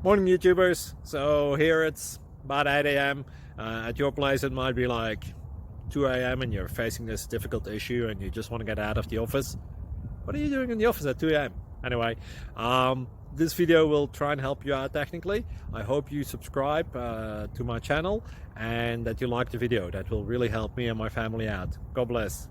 Morning YouTubers. So here it's about 8 a.m. At your place it might be like 2 a.m. and you're facing this difficult issue and you just want to get out of the office. What are you doing in the office at 2 a.m.? Anyway, this video will try and help you out technically. I hope you subscribe to my channel and that you like the video. That will really help me and my family out. God bless.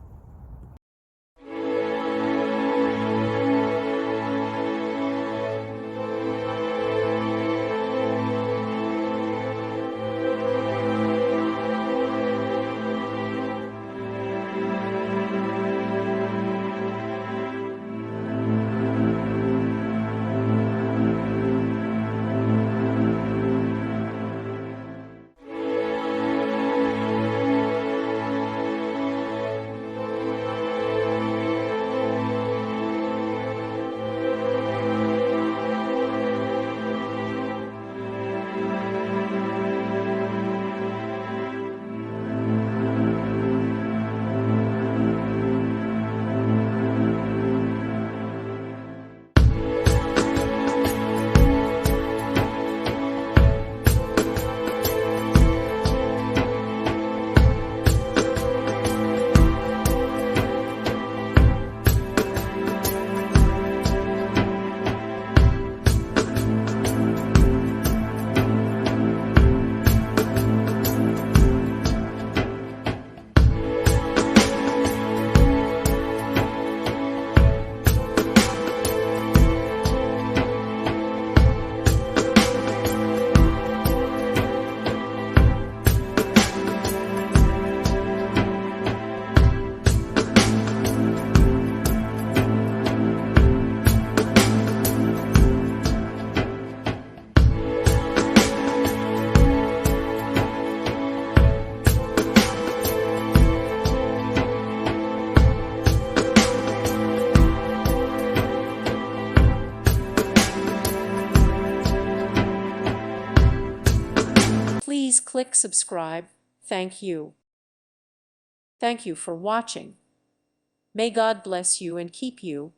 Please click subscribe. Thank you. Thank you for watching. May God bless you and keep you.